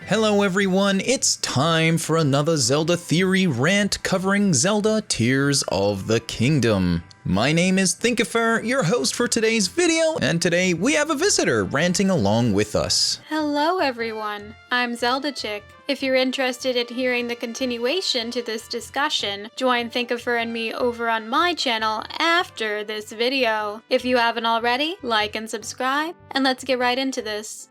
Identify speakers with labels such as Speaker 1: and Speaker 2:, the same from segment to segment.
Speaker 1: Hello everyone, it's time for another Zelda Theory rant covering Zelda Tears of the Kingdom. My name is Thinkafurr, your host for today's video, and today we have a visitor ranting along with us.
Speaker 2: Hello everyone, I'm Zelda Chick. If you're interested in hearing the continuation to this discussion, join Thinkafurr and me over on my channel after this video. If you haven't already, like and subscribe, and let's get right into this.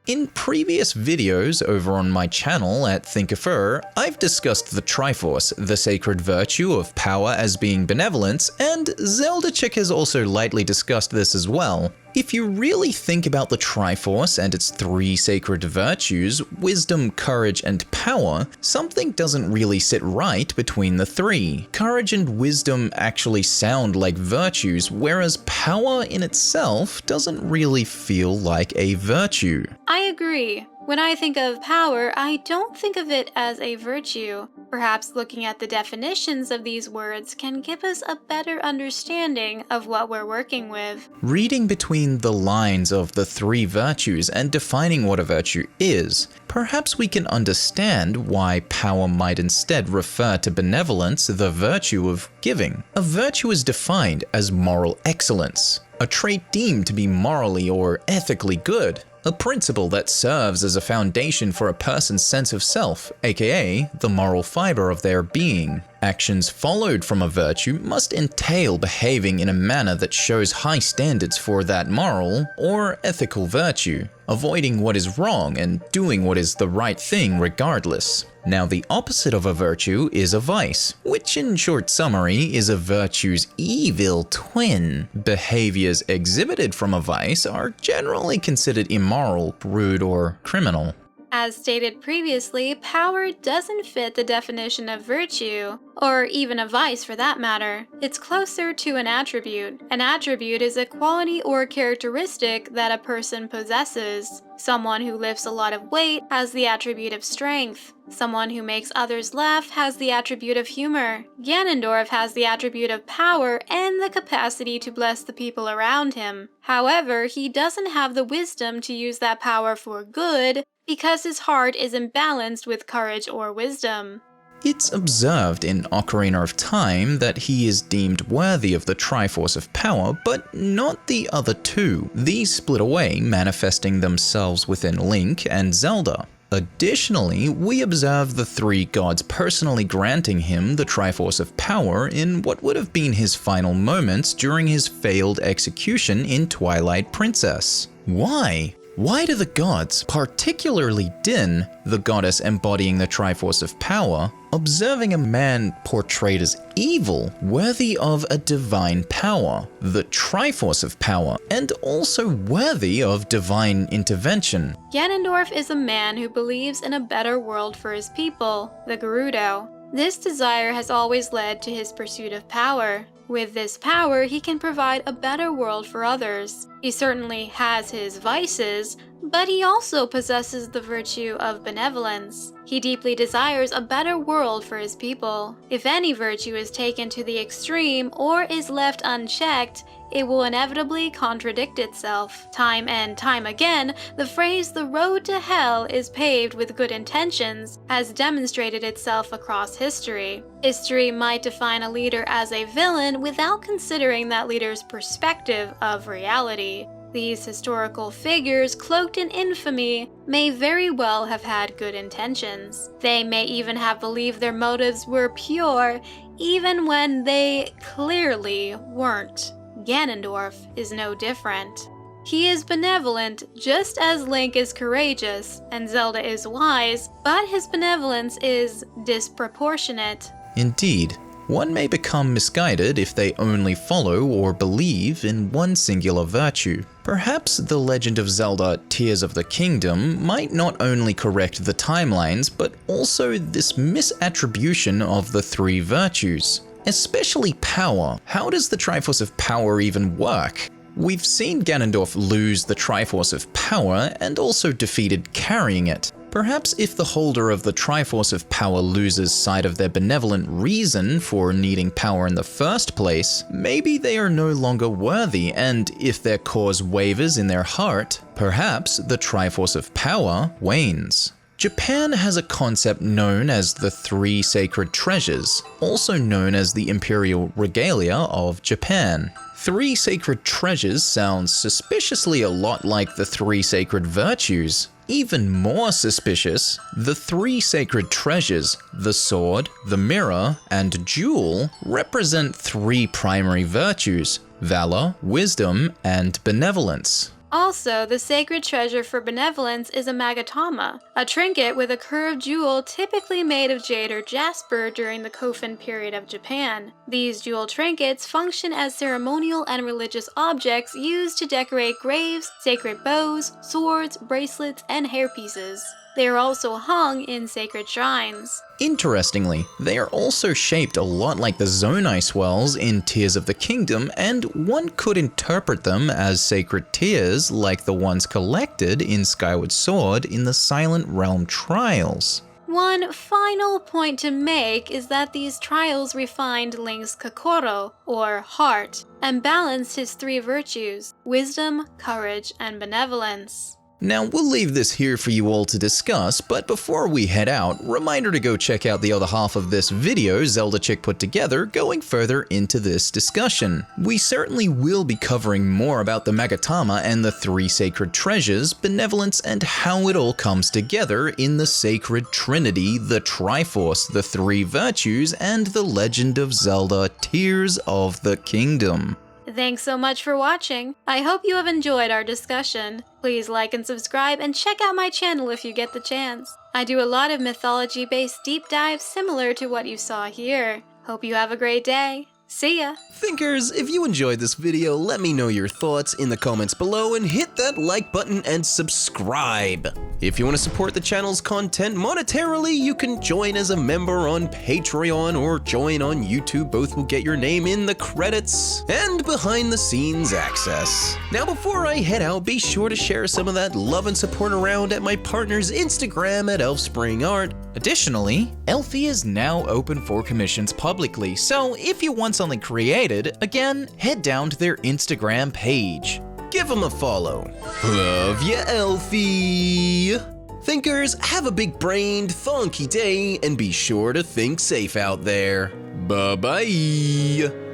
Speaker 1: In previous videos over on my channel at Thinkafurr, I've discussed the Triforce, the sacred virtue of power as being benevolence, and Zelda Chick has also lightly discussed this as well. If you really think about the Triforce and its three sacred virtues, wisdom, courage, and power, something doesn't really sit right between the three. Courage and wisdom actually sound like virtues, whereas power in itself doesn't really feel like a virtue.
Speaker 2: I agree. When I think of power, I don't think of it as a virtue. Perhaps looking at the definitions of these words can give us a better understanding of what we're working with.
Speaker 1: Reading between the lines of the three virtues and defining what a virtue is, perhaps we can understand why power might instead refer to benevolence, the virtue of giving. A virtue is defined as moral excellence, a trait deemed to be morally or ethically good. A principle that serves as a foundation for a person's sense of self, aka the moral fiber of their being. Actions followed from a virtue must entail behaving in a manner that shows high standards for that moral or ethical virtue, avoiding what is wrong and doing what is the right thing regardless. Now, the opposite of a virtue is a vice, which in short summary is a virtue's evil twin. Behaviors exhibited from a vice are generally considered immoral, rude, or criminal.
Speaker 2: As stated previously, power doesn't fit the definition of virtue, or even a vice for that matter. It's closer to an attribute. An attribute is a quality or characteristic that a person possesses. Someone who lifts a lot of weight has the attribute of strength. Someone who makes others laugh has the attribute of humor. Ganondorf has the attribute of power and the capacity to bless the people around him. However, he doesn't have the wisdom to use that power for good, because his heart is imbalanced with courage or wisdom.
Speaker 1: It's observed in Ocarina of Time that he is deemed worthy of the Triforce of Power, but not the other two. These split away, manifesting themselves within Link and Zelda. Additionally, we observe the three gods personally granting him the Triforce of Power in what would have been his final moments during his failed execution in Twilight Princess. Why? Why do the gods, particularly Din, the goddess embodying the Triforce of Power, observing a man portrayed as evil, worthy of a divine power, the Triforce of Power, and also worthy of divine intervention?
Speaker 2: Ganondorf is a man who believes in a better world for his people, the Gerudo. This desire has always led to his pursuit of power. With this power, he can provide a better world for others. He certainly has his vices, but he also possesses the virtue of benevolence. He deeply desires a better world for his people. If any virtue is taken to the extreme or is left unchecked, it will inevitably contradict itself. Time and time again, the phrase "the road to hell is paved with good intentions" has demonstrated itself across history. History might define a leader as a villain without considering that leader's perspective of reality. These historical figures, cloaked in infamy, may very well have had good intentions. They may even have believed their motives were pure, even when they clearly weren't. Ganondorf is no different. He is benevolent just as Link is courageous and Zelda is wise, but his benevolence is disproportionate.
Speaker 1: Indeed. One may become misguided if they only follow or believe in one singular virtue. Perhaps the Legend of Zelda Tears of the Kingdom might not only correct the timelines, but also this misattribution of the three virtues. Especially power. How does the Triforce of Power even work? We've seen Ganondorf lose the Triforce of Power and also defeated carrying it. Perhaps if the holder of the Triforce of power loses sight of their benevolent reason for needing power in the first place, maybe they are no longer worthy, and if their cause wavers in their heart, perhaps the Triforce of power wanes. Japan has a concept known as the Three Sacred Treasures, also known as the Imperial Regalia of Japan. Three Sacred Treasures sounds suspiciously a lot like the Three Sacred Virtues. Even more suspicious, the Three Sacred Treasures, the Sword, the Mirror, and Jewel, represent three primary virtues: valor, wisdom, and benevolence.
Speaker 2: Also, the sacred treasure for benevolence is a magatama, a trinket with a curved jewel typically made of jade or jasper during the Kofun period of Japan. These jewel trinkets function as ceremonial and religious objects used to decorate graves, sacred bows, swords, bracelets, and hairpieces. They are also hung in sacred shrines.
Speaker 1: Interestingly, they are also shaped a lot like the Zonai swells in Tears of the Kingdom, and one could interpret them as sacred tears like the ones collected in Skyward Sword in the Silent Realm Trials.
Speaker 2: One final point to make is that these trials refined Link's kokoro, or heart, and balanced his three virtues: wisdom, courage, and benevolence.
Speaker 1: Now, we'll leave this here for you all to discuss, but before we head out, reminder to go check out the other half of this video Zelda Chick put together going further into this discussion. We certainly will be covering more about the Magatama and the Three Sacred Treasures, benevolence, and how it all comes together in the Sacred Trinity, the Triforce, the Three Virtues, and the Legend of Zelda Tears of the Kingdom.
Speaker 2: Thanks so much for watching. I hope you have enjoyed our discussion. Please like and subscribe and check out my channel if you get the chance. I do a lot of mythology-based deep dives similar to what you saw here. Hope you have a great day. See ya!
Speaker 3: Thinkers, if you enjoyed this video, let me know your thoughts in the comments below and hit that like button and subscribe. If you want to support the channel's content monetarily, you can join as a member on Patreon or join on YouTube. Both will get your name in the credits and behind the scenes access. Now before I head out, be sure to share some of that love and support around at my partner's Instagram at ElfspringArt.
Speaker 1: Additionally, Elfie is now open for commissions publicly, so if you want something created, again, head down to their Instagram page.
Speaker 3: Give them a follow. Love ya, Elfie! Thinkers, have a big-brained, thonky day, and be sure to think safe out there. Bye-bye!